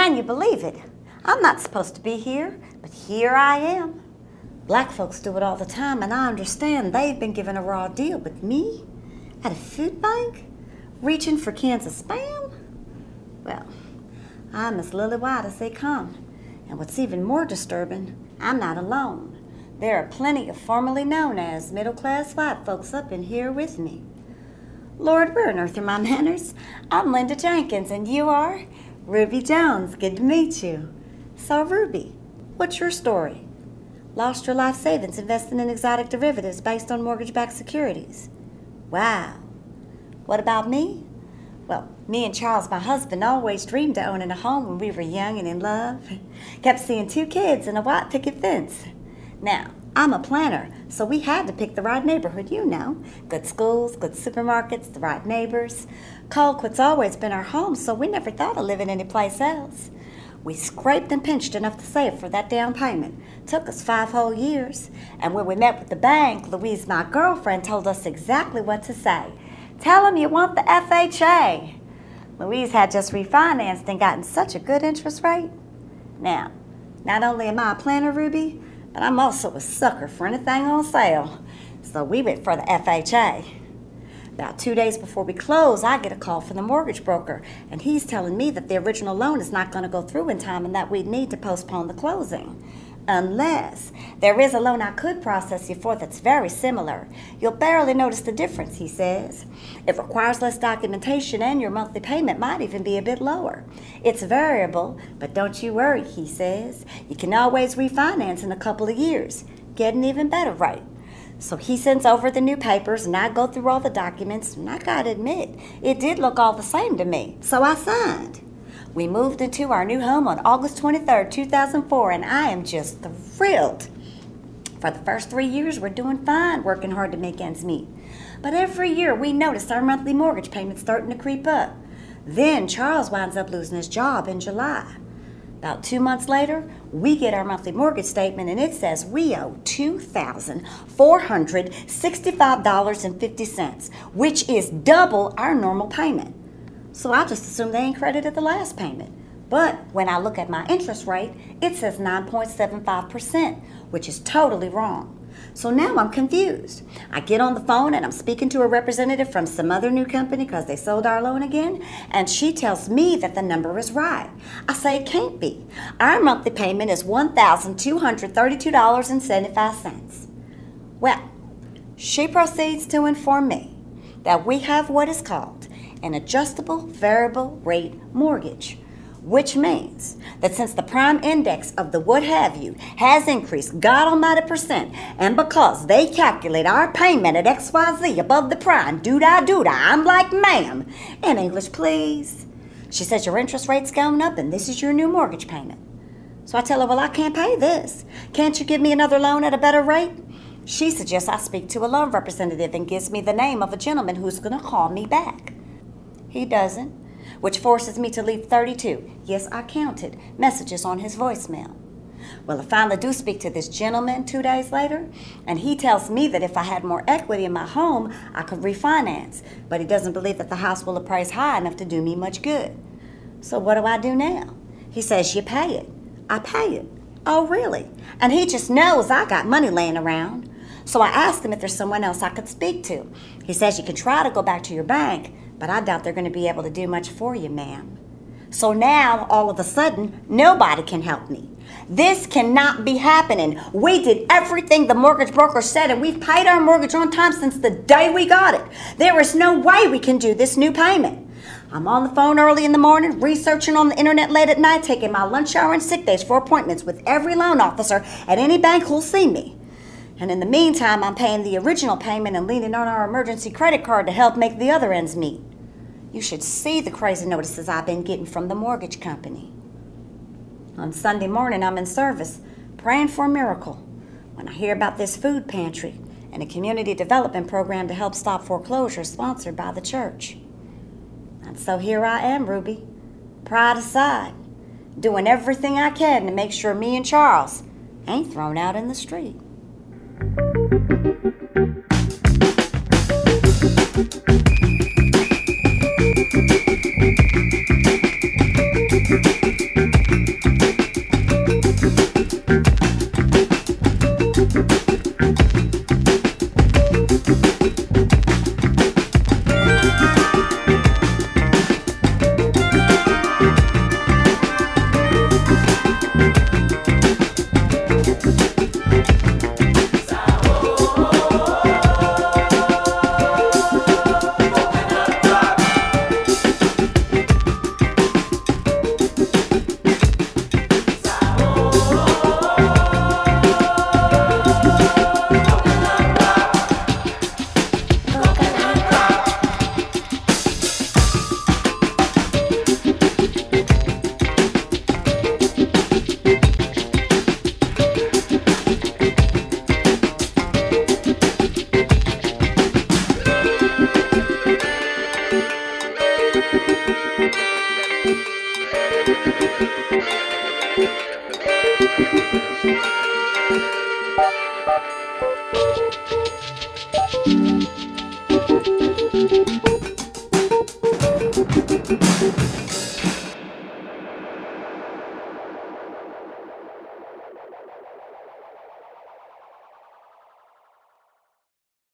Can you believe it? I'm not supposed to be here, but here I am. Black folks do it all the time, and I understand they've been given a raw deal, but me? At a food bank? Reaching for cans of Spam? Well, I'm as lily-white as they come. And what's even more disturbing, I'm not alone. There are plenty of formerly known as middle-class white folks up in here with me. Lord, where on earth are my manners? I'm Linda Jenkins, and you are? Ruby Jones. Good to meet you. So, Ruby, what's your story? Lost your life savings investing in exotic derivatives based on mortgage-backed securities. Wow. What about me? Well, me and Charles, my husband, always dreamed of owning a home when we were young and in love. Kept seeing 2 kids and a white picket fence. Now, I'm a planner, so we had to pick the right neighborhood, you know. Good schools, good supermarkets, the right neighbors. Colquitt's always been our home, so we never thought of living anyplace else. We scraped and pinched enough to save for that down payment. Took us 5 whole years. And when we met with the bank, Louise, my girlfriend, told us exactly what to say. Tell them you want the FHA. Louise had just refinanced and gotten such a good interest rate. Now, not only am I a planner, Ruby, but I'm also a sucker for anything on sale. So we went for the FHA. About 2 days before we close, I get a call from the mortgage broker, and he's telling me that the original loan is not going to go through in time and that we need to postpone the closing. Unless there is a loan I could process you for that's very similar. You'll barely notice the difference, he says. It requires less documentation and your monthly payment might even be a bit lower. It's variable, but don't you worry, he says. You can always refinance in a couple of years. Get an even better rate. So he sends over the new papers and I go through all the documents, and I gotta admit, it did look all the same to me. So I signed. We moved into our new home on August 23rd, 2004, and I am just thrilled. For the first 3 years, we're doing fine, working hard to make ends meet. But every year, we notice our monthly mortgage payments starting to creep up. Then Charles winds up losing his job in July. About 2 months later, we get our monthly mortgage statement, and it says we owe $2,465.50, which is double our normal payment. So I just assume they ain't credited the last payment. But when I look at my interest rate, it says 9.75%, which is totally wrong. So now I'm confused. I get on the phone and I'm speaking to a representative from some other new company because they sold our loan again, and she tells me that the number is right. I say it can't be. Our monthly payment is $1,232.75. Well, she proceeds to inform me that we have what is called an adjustable variable rate mortgage, which means that since the prime index of the what have you has increased God almighty percent, and because they calculate our payment at XYZ above the prime, doo-da, I'm like, ma'am, in English please. She says your interest rate's going up and this is your new mortgage payment. So I tell her, well, I can't pay this. Can't you give me another loan at a better rate? She suggests I speak to a loan representative and gives me the name of a gentleman who's going to call me back. He doesn't, which forces me to leave 32, yes, I counted, messages on his voicemail. Well, I finally do speak to this gentleman 2 days later, and he tells me that if I had more equity in my home, I could refinance, but he doesn't believe that the house will appraise high enough to do me much good. So what do I do now? He says, you pay it. I pay it. Oh, really? And he just knows I got money laying around. So I asked him if there's someone else I could speak to. He says you can try to go back to your bank, but I doubt they're going to be able to do much for you, ma'am. So now, all of a sudden, nobody can help me. This cannot be happening. We did everything the mortgage broker said, and we've paid our mortgage on time since the day we got it. There is no way we can do this new payment. I'm on the phone early in the morning, researching on the internet late at night, taking my lunch hour and sick days for appointments with every loan officer at any bank who'll see me. And in the meantime, I'm paying the original payment and leaning on our emergency credit card to help make the other ends meet. You should see the crazy notices I've been getting from the mortgage company. On Sunday morning, I'm in service, praying for a miracle, when I hear about this food pantry and a community development program to help stop foreclosures sponsored by the church. And so here I am, Ruby, pride aside, doing everything I can to make sure me and Charles ain't thrown out in the street.